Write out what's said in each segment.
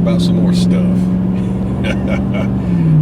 about some more stuff.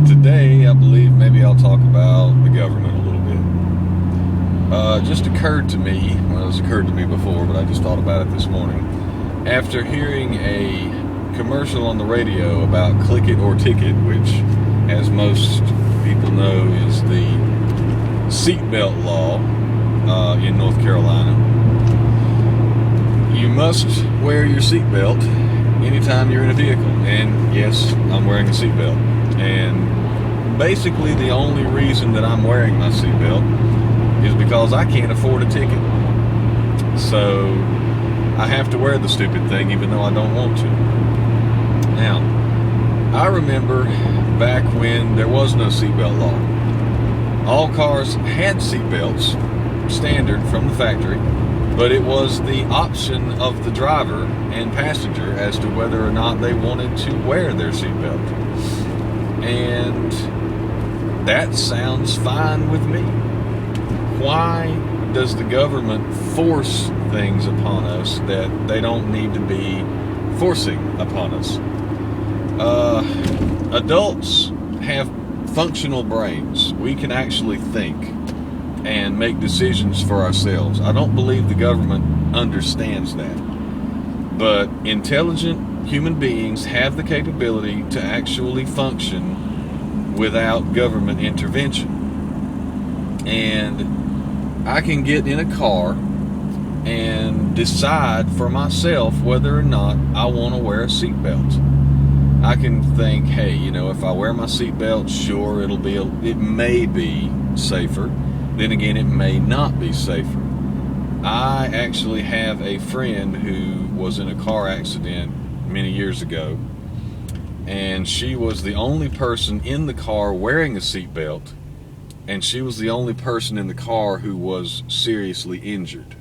Today, I believe maybe I'll talk about the government a little bit. Just occurred to me, well, it's occurred to me before, but I just thought about it this morning. After hearing a commercial on the radio about Click It or Ticket, which, as most people know, is the seatbelt law in North Carolina. You must wear your seatbelt anytime you're in a vehicle. And yes, I'm wearing a seatbelt. And basically the only reason that I'm wearing my seatbelt is because I can't afford a ticket. So I have to wear the stupid thing even though I don't want to. Now, I remember back when there was no seatbelt law. All cars had seatbelts, standard from the factory, but it was the option of the driver and passenger as to whether or not they wanted to wear their seatbelt. And that sounds fine with me. Why does the government force things upon us that they don't need to be forcing upon us? Adults have functional brains. We can actually think and make decisions for ourselves. I don't believe the government understands that. But intelligent human beings have the capability to actually function without government intervention. And I can get in a car and decide for myself whether or not I want to wear a seatbelt. I can think, hey, if I wear my seatbelt, sure, it may be safer. Then again, it may not be safer. I actually have a friend who was in a car accident many years ago, and she was the only person in the car wearing a seatbelt, and she was the only person in the car who was seriously injured.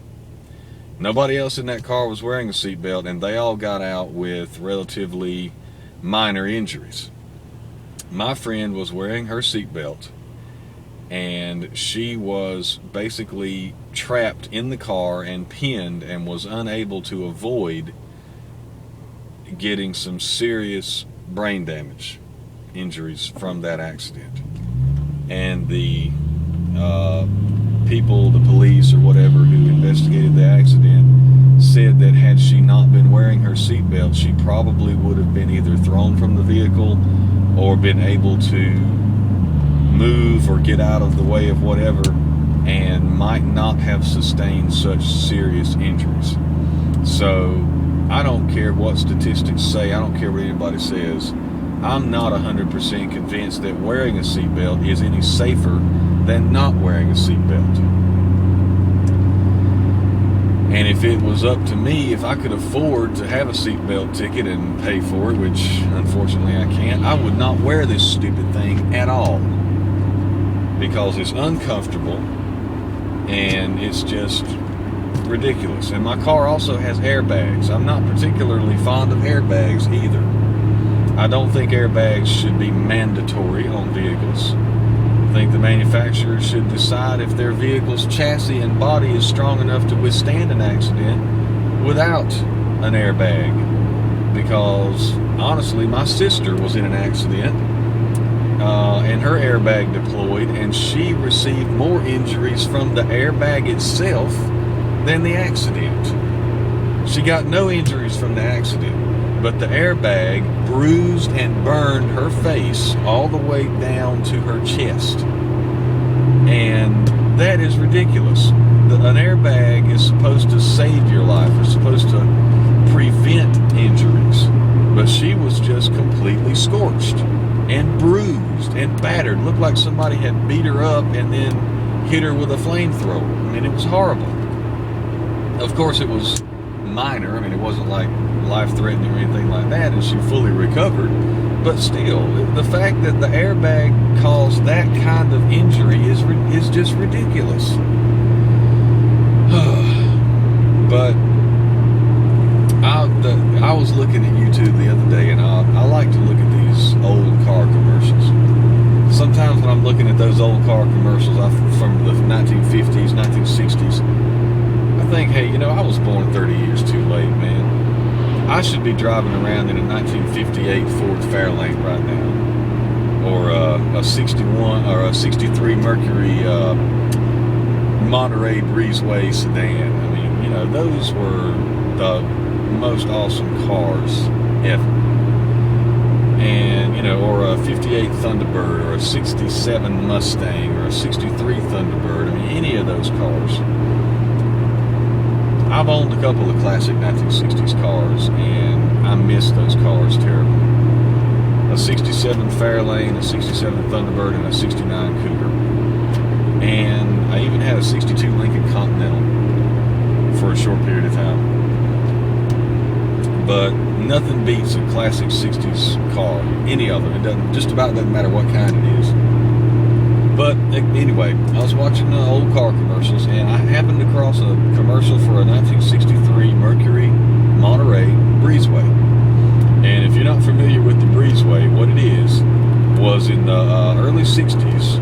Nobody else in that car was wearing a seatbelt, and they all got out with relatively minor injuries. My friend was wearing her seatbelt, and she was basically trapped in the car and pinned and was unable to avoid getting some serious brain damage injuries from that accident. And the people, the police or whatever who investigated the accident said that had she not been wearing her seatbelt, she probably would have been either thrown from the vehicle or been able to move or get out of the way of whatever, and might not have sustained such serious injuries. So I don't care what statistics say, I don't care what anybody says, I'm not 100% convinced that wearing a seatbelt is any safer than not wearing a seatbelt. And if it was up to me, if I could afford to have a seatbelt ticket and pay for it, which unfortunately I can't, I would not wear this stupid thing at all. Because it's uncomfortable and it's just ridiculous. And my car also has airbags. I'm not particularly fond of airbags either. I don't think airbags should be mandatory on vehicles. I think the manufacturer should decide if their vehicle's chassis and body is strong enough to withstand an accident without an airbag. Because honestly, my sister was in an accident and her airbag deployed, and she received more injuries from the airbag itself than the accident. She got no injuries from the accident, but the airbag bruised and burned her face all the way down to her chest. And that is ridiculous. An airbag is supposed to save your life, it's supposed to prevent injuries, but she was just completely scorched and bruised and battered. Looked like somebody had beat her up and then hit her with a flamethrower. I mean, it was horrible. Of course, it was minor. I mean, it wasn't like life-threatening or anything like that, and she fully recovered. But still, the fact that the airbag caused that kind of injury is just ridiculous. But I was looking at YouTube the other day, and I like to look at these old car commercials. Sometimes when I'm looking at those old car commercials from the 1950s, 1960s, I think, hey, I was born 30 years too late, man. I should be driving around in a 1958 Ford Fairlane right now, or a 61 or a 63 Mercury Monterey Breezeway sedan. I mean, you know, those were the most awesome cars ever. And, you know, or a 58 Thunderbird, or a 67 Mustang, or a 63 Thunderbird. I mean, any of those cars. I've owned a couple of classic 1960s cars, and I miss those cars terribly. A 67 Fairlane, a 67 Thunderbird, and a 69 Cougar. And I even had a 62 Lincoln Continental for a short period of time. But nothing beats a classic 60s car, any of them. It doesn't, just about doesn't matter what kind it is. But anyway, I was watching the old car commercials, and I happened across a commercial for a 1963 Mercury Monterey Breezeway. And if you're not familiar with the Breezeway, what it is was in the early 60s,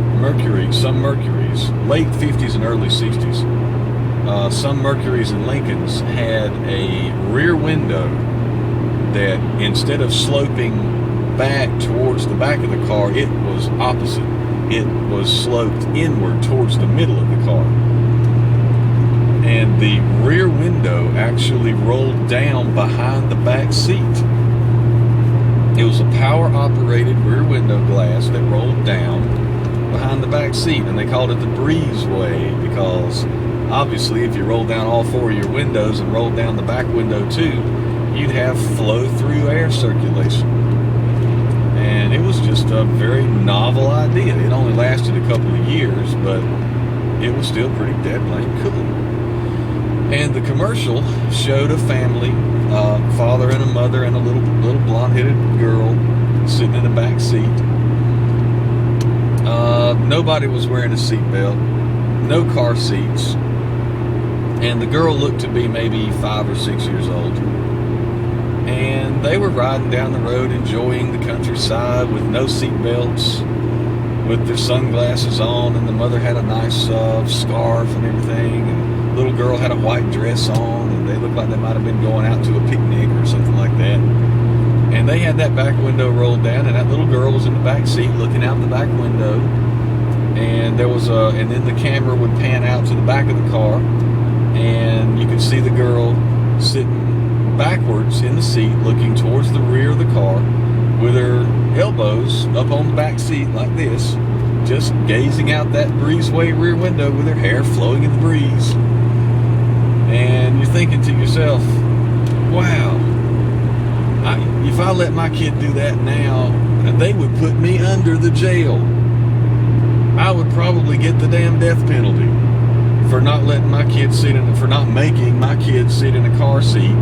some Mercuries, late 50s and early 60s, some Mercuries and Lincolns had a rear window that instead of sloping back towards the back of the car, it was opposite. It was sloped inward towards the middle of the car. And the rear window actually rolled down behind the back seat. It was a power-operated rear window glass that rolled down behind the back seat, and they called it the Breezeway because obviously if you roll down all four of your windows and roll down the back window too, you'd have flow-through air circulation. And it was just a very novel idea. It only lasted a couple of years, but it was still pretty dead blame cool. And the commercial showed a family, father and a mother and a little blonde-headed girl sitting in the back seat. Nobody was wearing a seatbelt, no car seats, and the girl looked to be maybe 5 or 6 years old. And they were riding down the road enjoying the countryside with no seatbelts, with their sunglasses on, and the mother had a nice scarf and everything, and the little girl had a white dress on, and they looked like they might have been going out to a picnic or something like that. And they had that back window rolled down, and that little girl was in the back seat looking out the back window, and there was and then the camera would pan out to the back of the car, and you could see the girl sitting backwards in the seat looking towards the rear of the car with her elbows up on the back seat like this, just gazing out that breezeway rear window with her hair flowing in the breeze. And you're thinking to yourself, wow, if I let my kid do that now, they would put me under the jail. I would probably get the damn death penalty for not letting my kid for not making my kid sit in a car seat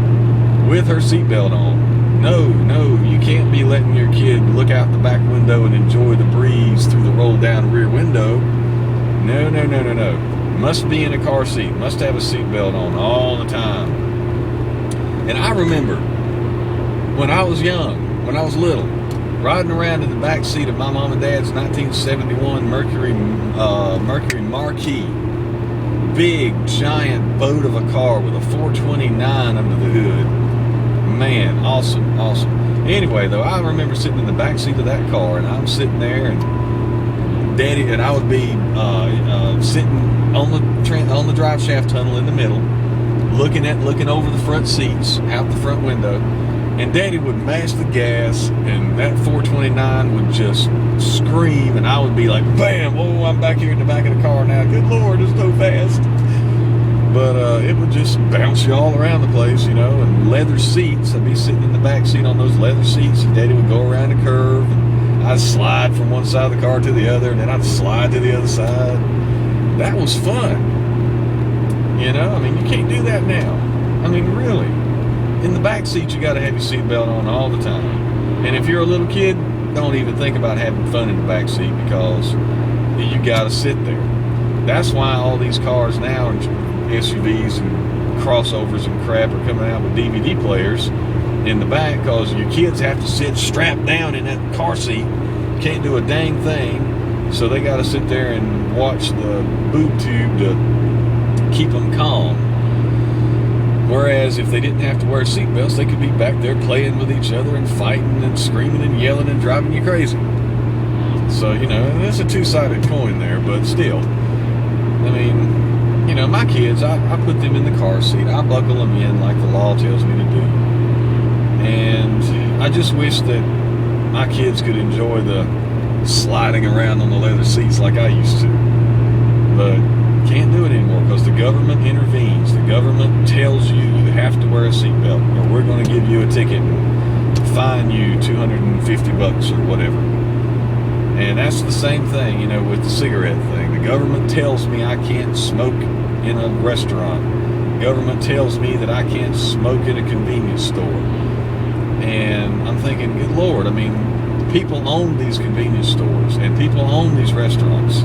with her seatbelt on. No, you can't be letting your kid look out the back window and enjoy the breeze through the roll down rear window. No. Must be in a car seat. Must have a seatbelt on all the time. And I remember when I was young, when I was little, riding around in the back seat of my mom and dad's 1971 Mercury Marquis. Big, giant boat of a car with a 429 under the hood. Man, awesome. Anyway, though, I remember sitting in the back seat of that car, and I'm sitting there, and Daddy and I would be sitting on the drive shaft tunnel in the middle, looking over the front seats out the front window, and Daddy would mash the gas, and that 429 would just scream, and I would be like, bam, oh, I'm back here in the back of the car now. Good Lord, it's so fast. But it would just bounce you all around the place, you know, and leather seats. I'd be sitting in the back seat on those leather seats, and Daddy would go around a curve, and I'd slide from one side of the car to the other, and then I'd slide to the other side. That was fun. You know, I mean, you can't do that now. I mean, really. In the back seat, you got to have your seatbelt on all the time. And if you're a little kid, don't even think about having fun in the back seat, because you got to sit there. That's why all these cars now, and SUVs and crossovers and crap, are coming out with DVD players in the back, because your kids have to sit strapped down in that car seat, can't do a dang thing, so they got to sit there and watch the boob tube to keep them calm. Whereas Whereas if they didn't have to wear seatbelts, they could be back there playing with each other and fighting and screaming and yelling and driving you crazy. So, that's a two-sided coin there, but still. I mean, my kids, I put them in the car seat. I buckle them in like the law tells me to do. And I just wish that my kids could enjoy the sliding around on the leather seats like I used to. But can't do it anymore because the government intervenes. The government tells you have to wear a seatbelt or we're going to give you a ticket and fine you $250 or whatever. And that's the same thing, with the cigarette thing. The government tells me I can't smoke in a restaurant. The government tells me that I can't smoke in a convenience store. And I'm thinking, good Lord, people own these convenience stores and people own these restaurants.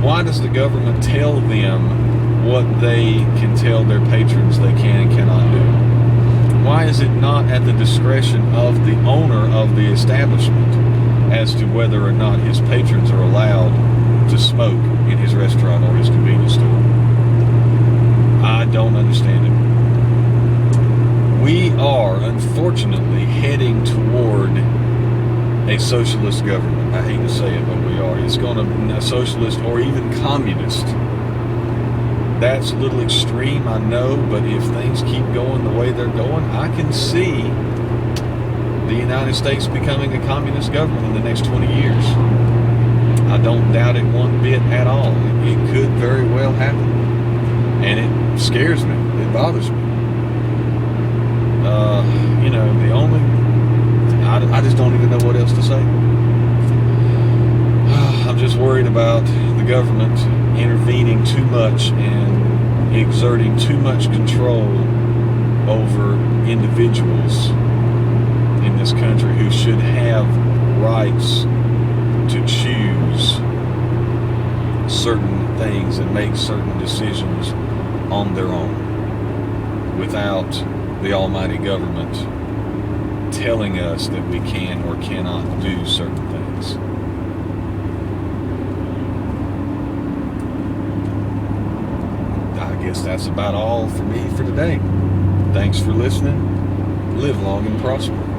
Why does the government tell them what they can tell their patrons they can and cannot do? Why is it not at the discretion of the owner of the establishment as to whether or not his patrons are allowed to smoke in his restaurant or his convenience store? I don't understand it. We are, unfortunately, heading toward a socialist government. I hate to say it, but we are. It's going to be a socialist or even communist. That's a little extreme, I know, but if things keep going the way they're going, I can see the United States becoming a communist government in the next 20 years. I don't doubt it one bit at all. It could very well happen. And it scares me. It bothers me. I just don't even know what else to say. I'm just worried about the government intervening too much and exerting too much control over individuals in this country who should have rights to choose certain things and make certain decisions on their own without the almighty government telling us that we can or cannot do certain things. I guess that's about all for me for today. Thanks for listening. Live long and prosper.